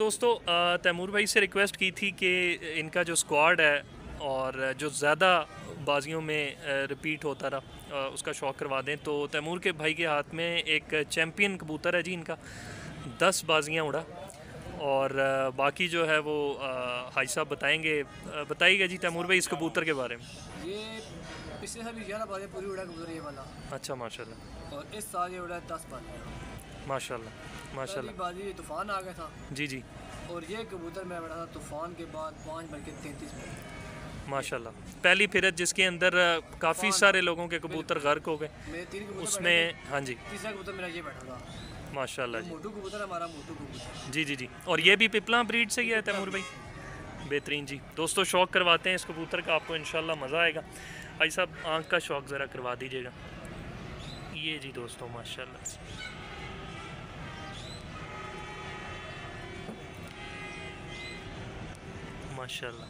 दोस्तों तैमूर भाई से रिक्वेस्ट की थी कि इनका जो स्क्वाड है और जो ज़्यादा बाजियों में रिपीट होता रहा उसका शौक़ करवा दें। तो तैमूर के भाई के हाथ में एक चैम्पियन कबूतर है जी, इनका 10 बाजियाँ उड़ा और बाकी जो है वो हाई साहब बताएंगे। बताइएगा जी तैमूर भाई इस कबूतर के बारे में। ये पिछले साल 11 बाजियाँ पूरी उड़ा कबूतर ये वाला। अच्छा माशाल्लाह। और इस साल ये उड़ा 10 बाजियाँ माशाल्लाह माशाल्लाह। पहली बाजी तूफ़ान आ गया था जी जी। और ये कबूतर मैं बैठा था तूफ़ान के बाद 5 बल्कि 33 मिनट माशाल्लाह। पहली फिरत जिसके अंदर काफ़ी सारे लोगों के कबूतर गर्क हो गए, मेरे 3 कबूतर उसमें हाँ जी तीसरा कबूतर मेरा ये बैठा था। माशाल्लाह जी। मोटू कबूतर हमारा मोटू कबूतर। जी जी जी। और ये भी पिपला ब्रीड से ही है तैमूर भाई। बेहतरीन जी। दोस्तों शौक़ करवाते हैं इस कबूतर का, आपको इंशाल्लाह मज़ा आएगा। भाई साहब आँख का शौक़ ज़रा करवा दीजिएगा। ये जी दोस्तों माशाल्लाह माशाल्लाह।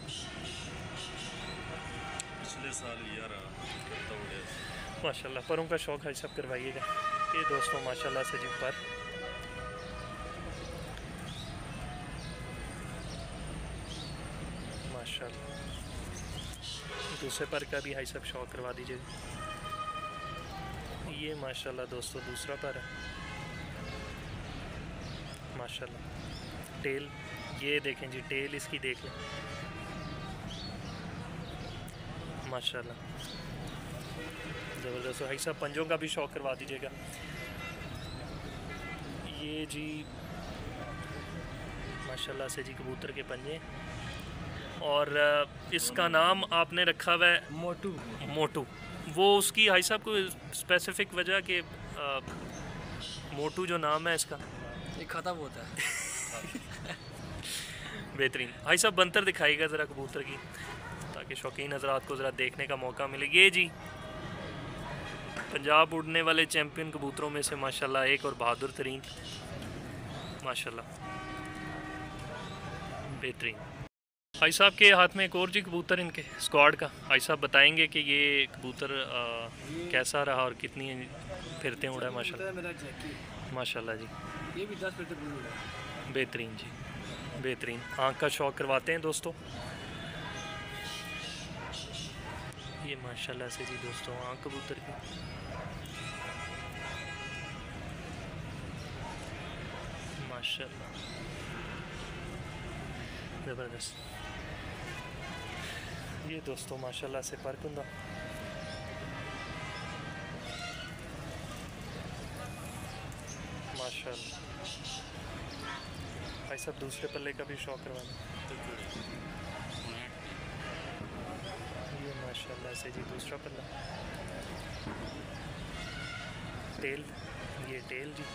पिछले साल यार माशाल्लाह परों का शौक़ है सब करवाइएगा। ये दोस्तों माशाल्लाह से जी पर माशाल्लाह। दूसरे पर का भी हाई सब शौक़ करवा दीजिएगा। ये माशाल्लाह दोस्तों दूसरा पर है माशाल्लाह। टेल ये देखें जी, टेल इसकी देख लें माशाल्लाह ज़बरदस्त। भाई साहब पंजों का भी शौक़ करवा दीजिएगा। ये जी माशाल्लाह से जी कबूतर के पंजे। और इसका नाम आपने रखा हुआ है मोटू। मोटू। वो उसकी हाई साहब को स्पेसिफिक वजह के मोटू जो नाम है इसका ये ख़त्म होता है। बेहतरीन। भाई साहब बंतर दिखाइएगा ज़रा कबूतर की, ताकि शौकीन हज़रात को ज़रा देखने का मौका मिले। ये जी पंजाब उड़ने वाले चैम्पियन कबूतरों में से माशाल्लाह एक और बहादुर तरीन माशाल्लाह बेहतरीन। भाई साहब के हाथ में एक और जी कबूतर इनके स्क्वाड का, भाई साहब बताएंगे कि ये कबूतर कैसा रहा और कितनी फिरते उड़ा है माशाल्लाह। मेरा जैकी माशाल्लाह जी। ये भी 10 फिरते पूरी उड़ा। बेहतरीन जी बेहतरीन। आँख का शौक़ करवाते हैं दोस्तों। ये माशाल्लाह से जी दोस्तों आँख कबूतर की माशाल्लाह ज़बरदस्त। ये दोस्तों माशाल्लाह से परकुंदा माशाल्लाह। भाई साहब दूसरे पल्ले का भी शौक़ करवाना। ये माशाल्लाह से जी दूसरा पल्ला। टेल ये टेल जी।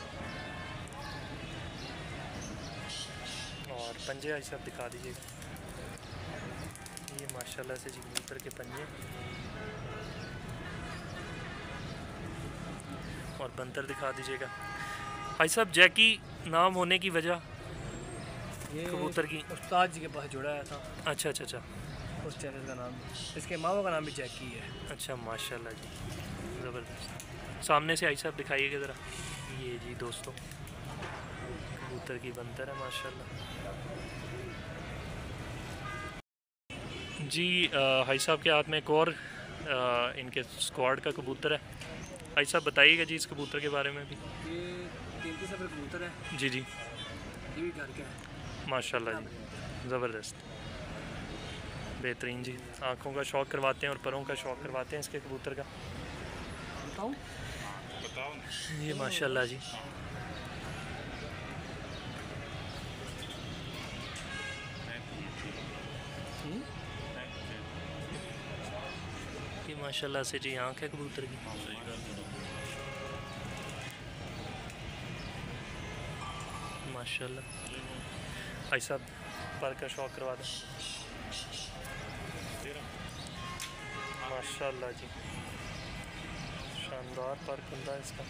और पंजे आज सब दिखा दीजिएगा। ये माशाल्लाह से जी कबूतर के पंजे और बंतर दिखा दीजिएगा। भाई साहब जैकी नाम होने की वजह ये कबूतर की उस्ताद जी के पास जुड़ा आया था। अच्छा अच्छा अच्छा। उस चैनल का नाम, इसके मामा का नाम भी जैकी है। अच्छा माशाल्लाह जी ज़बरदस्त। सामने से आई साहब दिखाइएगा ज़रा। ये जी दोस्तों कबूतर की बंतर है माशाल्लाह जी। भाई साहब के हाथ में एक और इनके स्क्वाड का कबूतर है। भाई साहब बताइएगा जी इस कबूतर के बारे में भी। ये 33 सफर कबूतर है। जी जी ये भी घर के है माशाल्लाह जी ज़बरदस्त बेहतरीन जी। आँखों का शौक़ करवाते हैं और परों का शौक़ करवाते हैं इसके कबूतर का। बताऊँ बताओ। ये माशाल्लाह जी ये माशाल्लाह से जी आँख है कबूतर की माशाल्लाह। भाई साहब पर का शौक़ करवा दें माशाल्लाह जी। शानदार पर कुंदा इसका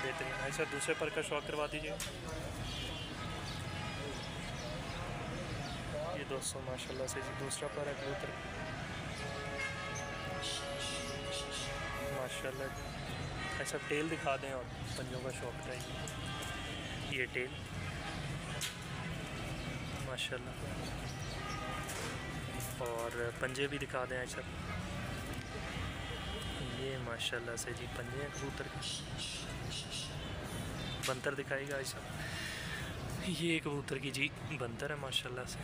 बेहतरीन। भाई साहब दूसरे पर का शौक़ करवा दीजिए। ये दोस्तों माशाल्लाह से जी दूसरा पर है कबूतर माशाल्लाह। ऐसा टेल दिखा दें और पंजों का शौक चाहिए। ये टेल माशाल्लाह, और पंजे भी दिखा दें सब। ये माशाल्लाह से जी पंजे हैं कबूतर के। बंतर दिखाएगा ऐसा, ये कबूतर की जी बंतर है माशाल्लाह से।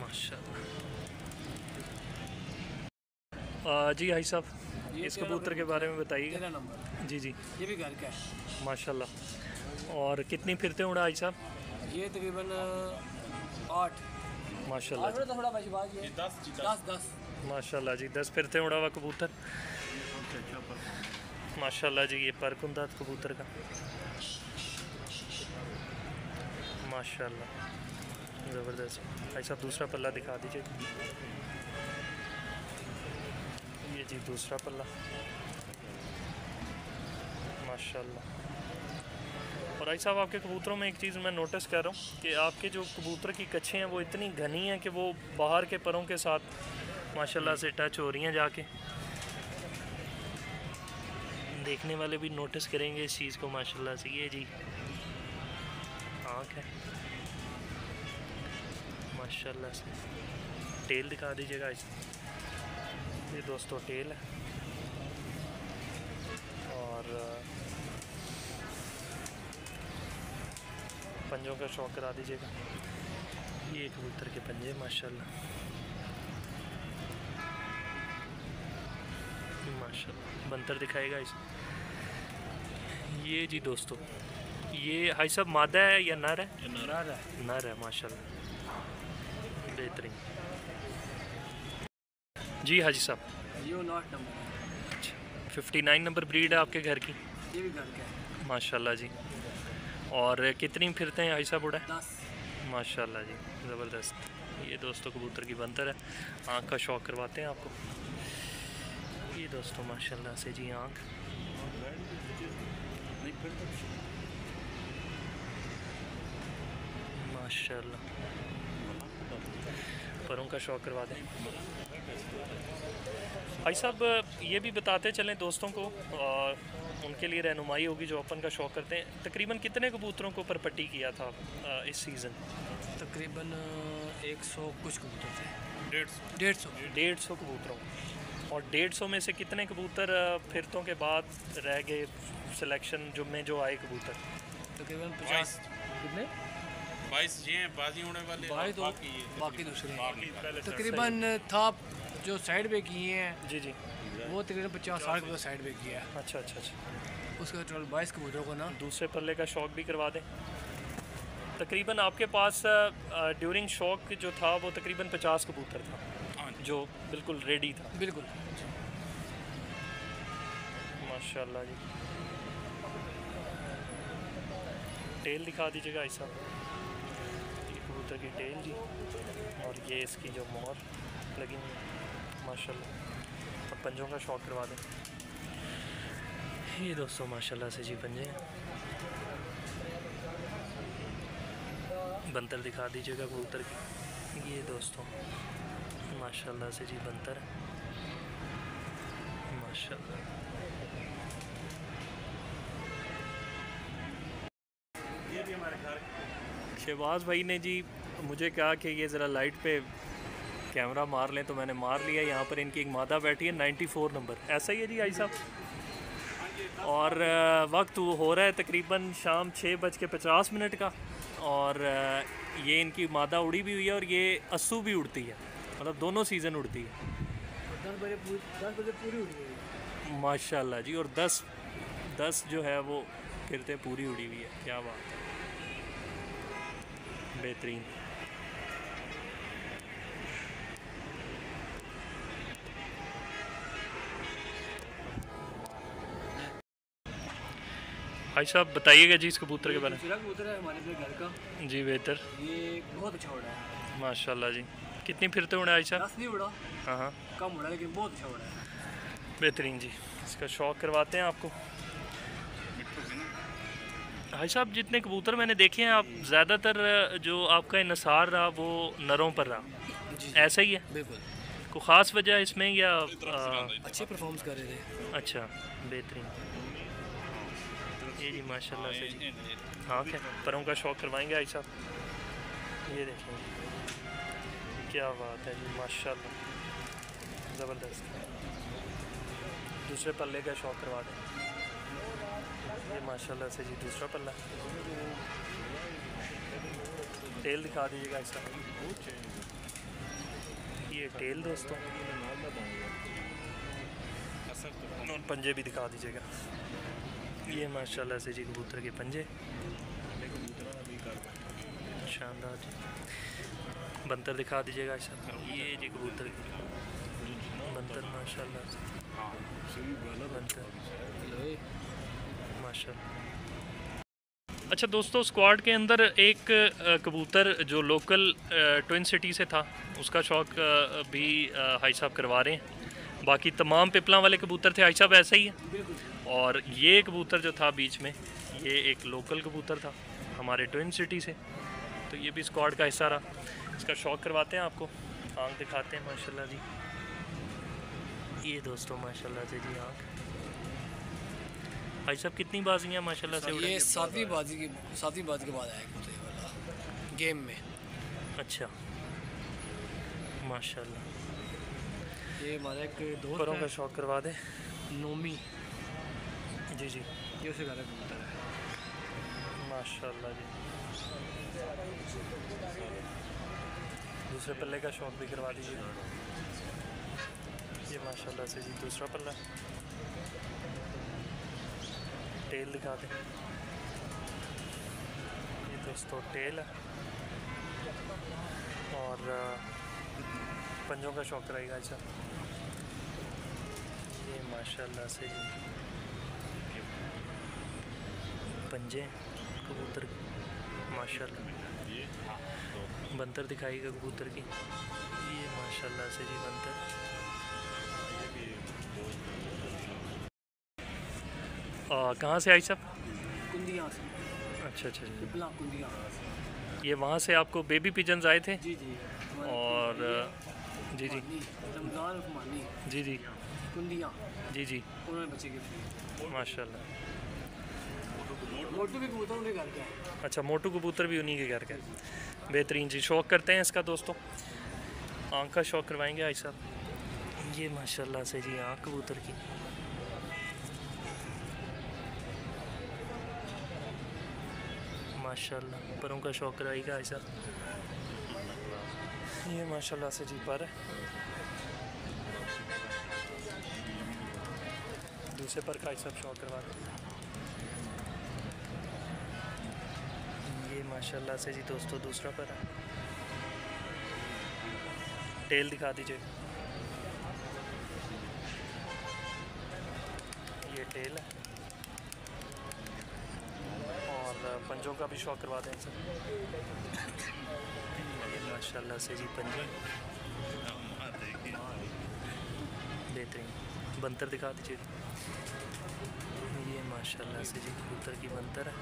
माशाल्लाह जी भाई साहब, इस कबूतर के बारे में बताइए। 13 नंबर, जी जी ये भी घर का है माशाल्लाह। और कितनी फिरते उड़ा भाई साहब? ये तकरीबन 8 माशाल्लाह जी, थोड़ा बशबाज ये 10 माशाल्लाह जी 10 फिरते उड़ा हुआ कबूतर माशाल्लाह जी। ये परकुंदा कबूतर का माशाल्लाह ज़बरदस्त। भाई साहब दूसरा पल्ला दिखा दीजिए। ये जी दूसरा पल्ला माशाल्लाह। और भाई साहब आपके कबूतरों में एक चीज़ मैं नोटिस कर रहा हूँ कि आपके जो कबूतर की कच्छे हैं वो इतनी घनी हैं कि वो बाहर के परों के साथ माशाल्लाह से टच हो रही हैं जाके। देखने वाले भी नोटिस करेंगे इस चीज़ को माशाल्लाह से। ये जी आँख है माशाल्लाह से। टेल दिखा दीजिएगा इस, ये दोस्तों टेल है। और पंजों का शौक करा दीजिएगा। ये कबूतर के पंजे माशाल्लाह माशाल्लाह। बंतर दिखाएगा इस, ये जी दोस्तों ये हाई साहब मादा है या नर है? नर है माशाल्लाह, बेहतरीन जी हाजी साहब। ये 9 नंबर है। अच्छा 59 नंबर ब्रीड है आपके घर की? ये भी घर का है माशाल्लाह जी। और कितनी फिरते हैं हाई साहब उड़ा? 10 माशाल्लाह जी ज़बरदस्त। ये दोस्तों कबूतर की बंतर है, आँख का शौक करवाते हैं आपको। ये दोस्तों माशाल्लाह से जी आँख माशाल्लाह, परों का शौक करवा दें। भाई साहब ये भी बताते चलें दोस्तों को, और उनके लिए रहनुमाई होगी जो अपन का शौक करते हैं। तकरीबन कितने कबूतरों को परपट्टी किया था इस सीज़न? तकरीबन 100 कुछ कबूतर थे। 150 कबूतरों। और 150 में से कितने कबूतर फिरतों के बाद रह गए सिलेक्शन जो में जो आए कबूतर? तकरीबन 50 कितने 22 ये हैं बाजी होने वाले, बाकी बाकी दूसरे बाकी पहले तकरीबन था जो साइड पे किए हैं जी जी। वो तकरीबन 50-60 कबूतर साइड पे किया है। अच्छा अच्छा अच्छा। उसका टोटल 22 कबूतरों को ना दूसरे पल्ले का शौक भी करवा दें। तकरीबन आपके पास ड्यूरिंग शौक जो था वो तकरीबन 50 कबूतर था जो बिल्कुल रेडी था। बिल्कुल माशाल्लाह जी। टेल दिखा दीजिएगा ऐसा, ये कबूतर की टेल जी, और ये इसकी जो मोहर लगी हुई है माशाल्लाह। अब पंजों का शौक करवा दें। ये दोस्तों माशाल्लाह से जी पंजे हैं। बंतर दिखा दीजिएगा कबूतर की। ये दोस्तों माशाल्लाह से जी बंतर है माशाल्लाह। शहबाज भाई ने जी मुझे कहा कि ये ज़रा लाइट पे कैमरा मार लें, तो मैंने मार लिया। यहाँ पर इनकी एक मादा बैठी है 94 नंबर, ऐसा ही है जी आई साहब। और वक्त वो हो रहा है तकरीबन शाम 6:50 का, और ये इनकी मादा उड़ी भी हुई है और ये अस्सू भी उड़ती है, मतलब दोनों सीज़न उड़ती है 10 बजे पूरी उड़ी है माशाल्लाह जी। और 10 जो है वो फिरते पूरी उड़ी हुई है, क्या बात है, बेहतरीन। भाई साहब बताइएगा जी इस कबूतर के बारे में। दूसरा कबूतर है हमारे अपने घर का, जी बेहतर, ये बहुत अच्छा उड़ा है माशाल्लाह जी। कितनी फिरते उड़ा आई साहब? 10 नहीं उड़ा, हाँ हाँ कम उड़ा लेकिन बहुत अच्छा उड़ा है। बेहतरीन जी। इसका शौक करवाते हैं आपको। भाई साहब जितने कबूतर मैंने देखे हैं, आप ज़्यादातर जो आपका इन्सार रहा वो नरों पर रहा, जी ऐसा ही है? बिल्कुल। कोई ख़ास वजह इसमें या अच्छे परफॉर्मेंस कर रहे थे। अच्छा बेहतरीन। ये जी माशाल्लाह से जी हाँ क्या परों का शौक करवाएंगे आई साहब। ये देखें क्या बात है जी माशाल्लाह ज़बरदस्त। दूसरे पल्ले का शौक करवा दें। ये माशाल्लाह से जी दूसरा पल्ला। टेल दिखा दीजिएगा ऐसा। ये टेल दोस्तों और पंजे भी दिखा दीजिएगा। ये माशाल्लाह से जी कबूतर के पंजे शानदार जी। बंतर दिखा दीजिएगा ऐसा। ये जी कबूतर की बंतर माशाल्लाह से बंतर माशाल्लाह। अच्छा दोस्तों स्क्वाड के अंदर एक कबूतर जो लोकल ट्विन सिटी से था उसका शौक भी हाई साहब करवा रहे हैं। बाकी तमाम पिपला वाले कबूतर थे हाई साहब ऐसा ही है। और ये कबूतर जो था बीच में ये एक लोकल कबूतर था हमारे ट्विन सिटी से, तो ये भी स्क्वाड का हिस्सा रहा। इसका शौक करवाते हैं आपको, आँख दिखाते हैं माशाल्लाह जी। ये दोस्तों माशाल्लाह से जी आँख। भाई साहब कितनी बाजियाँ माशाल्लाह से उड़े? ये सातवीं बाजी के बाद आया कबूतर वाला गेम में। अच्छा माशाल्लाह। ये हमारा एक दोस्त परों का शौक करवा दे। नोमी जी जी ये उसे घर कबूतर है माशाल्लाह जी। दूसरे पल्ले का शौक भी करवा दीजिए। ये माशाल्लाह से जी दूसरा पल्ला। टेल दिखा दें। ये दोस्तों टेल है और पंजों का शौक रहेगा ऐसा। ये माशाल्लाह से जी पंजे कबूतर माशाल्लाह। बंतर दिखाएगा कबूतर की। ये माशाल्लाह से जी बंतर। कहाँ से आई सब? कुंदिया से। अच्छा अच्छा अच्छा। पिपला कुंदिया। ये वहाँ से आपको बेबी पिजन्स आए थे? जी जी। और जी जी रमज़ान उस्मानी जी जी कुंदिया जी जी उन्होंने बच्चे गिफ्ट किए। माशाल्लाह। मोटू भी कबूतर उनके घर का है। अच्छा मोटू कबूतर भी उन्हीं के घर का है। बेहतरीन जी। शौक करते हैं इसका दोस्तों, आँख का शौक करवाएंगे आई साहब। ये माशाल्लाह से जी आँख कबूतर की। माशाल्लाह परों का शौक कराएगा आई साहब। ये माशाल्लाह से जी पर है। दूसरे पर का सब शौक करवा दें। ये माशाल्लाह से जी दोस्तों दूसरा पर है। टेल दिखा दीजिए। ये टेल है और पंजों का भी शौक करवा दें सर। ये माशाल्लाह से जी पंजे बेहतरीन। बंतर दिखा दीजिए। ये माशाल्लाह से जी कबूतर की बंतर है।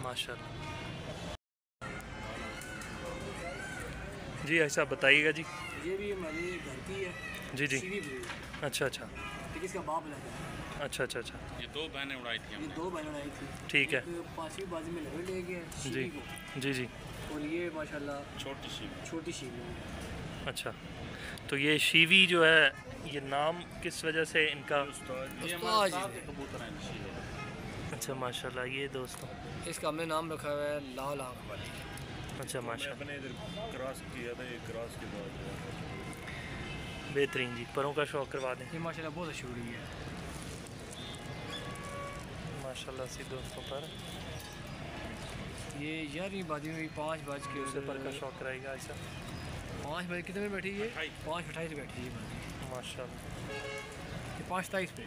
माशाल्लाह जी। ऐसा बताइएगा जी। ये भी हमारे घर की है। जी जी सीवी ब्रीड। अच्छा अच्छा ठीक है, इसका बाप लगा है। अच्छा अच्छा अच्छा ये दो बहनें उड़ाई थी ये हमने। 2 बहनें आई थी। ठीक है। एक 5वीं बाजी में लगे ले गया जी शीवी को, जी जी और ये माशाल्लाह छोटी सी छोटी शीवी है। अच्छा। तो ये शीवी जो है ये नाम किस वजह से इनका? ये उस्ताद हमारे जी साथ थे। के कबूतर हैं शीवे। अच्छा माशाल्लाह। ये दोस्तों इसका हमने नाम रखा हुआ है लाल आँख वाली। अच्छा माशाल्लाह अपने इधर क्रॉस किया था, ये क्रॉस के बाद बेहतरीन जी। परों का शौक करवा दें। ये माशाल्लाह बहुत अच्छी उड़ी है। माशाल्लाह से दोस्तों पर ये 11वीं बाजी में 5 बज के दूसरे पर का शौक रहेगा ऐसा। 5 बजे कितने में बैठी है? 5:28 बैठी है बाजी। माशाल्लाह ये 5:27 पे।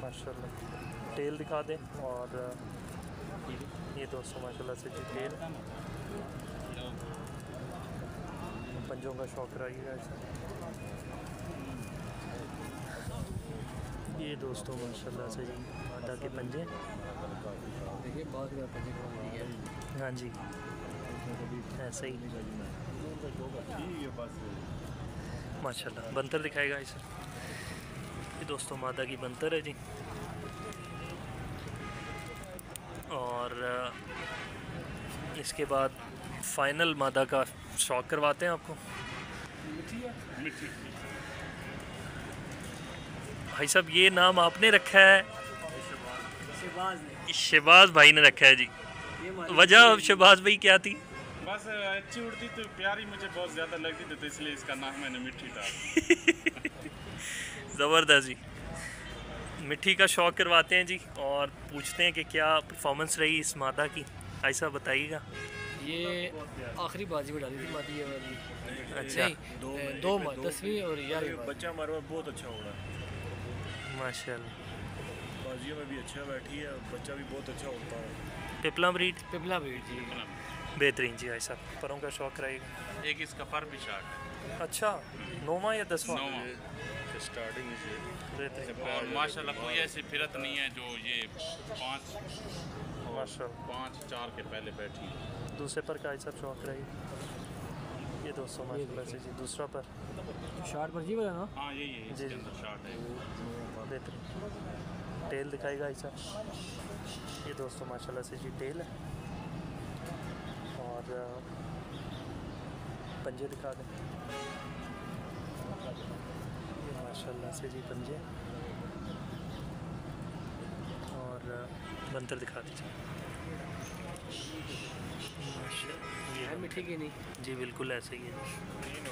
माशाल्लाह। टेल दिखा दें और ये दोस्तों माशाल्लाह से जी टेल। पंजों का शौक रहिएगा ऐसा। ये दोस्तों माशाल्लाह से जी मादा के पंजे। देखिए बहुत ज़्यादा पंजे खोल दिए हैं। हाँ जी, ऐसे ही ठीक है बस। माशाल्लाह। बंतर दिखाएगा इसे। ये दोस्तों मादा की बंतर है जी। और इसके बाद फाइनल मादा का शौक करवाते हैं आपको। मिठी भाई साहब ये नाम आपने रखा है? शहबाज ने शहबाज भाई ने रखा है जी। ये हमारी वजह शहबाज भाई क्या थी? बस अच्छी उड़ती तो प्यारी मुझे बहुत ज़्यादा लगती थी, तो इसलिए इसका नाम मैंने मिठी डाला। ज़बरदस्त जी। मिट्टी का शौक करवाते हैं जी और पूछते हैं कि क्या परफॉर्मेंस रही इस मादा की। ऐसा बताइएगा। ये आखिरी बाजी में डाली थी मादी ये वाली। अच्छा, नहीं, दो 10वीं और 11वीं बच्चा हमारे पास बहुत अच्छा उड़ा, माशाल्लाह। बाजियों में भी अच्छा बैठी है, बच्चा भी बहुत अच्छा उड़ता है। पिपला ब्रीड पिपला ब्रीड जी। बेहतरीन जी। ऐसा परों का शौक रहेगा। एक इसका पर भी शार्ट है। अच्छा, 9वां या 10वां? 9वां। स्टार्टिंग से बेहतरीन और माशाल्लाह कोई ऐसी फिरत नहीं है जो ये 5 माशाल्लाह। 5-4 के पहले बैठी है। दूसरे पर का ऐसा शौक रहेगा। ये दोस्तों माशाल्लाह से जी दूसरा पर शार्ट पर जी वाला ना। हाँ यही है, जी, इसके जी। अंदर शार्ट है। बेहतरीन। टेल दिखाएगा ऐसा। ये दोस्तों माशाल्लाह से जी टेल है। और पंजे दिखा दें। ये माशाल्लाह से जी पंजे। और बंतर दिखा दीजिए। माशाल्लाह। है मिठी की नहीं। जी बिल्कुल ऐसे ही है जी।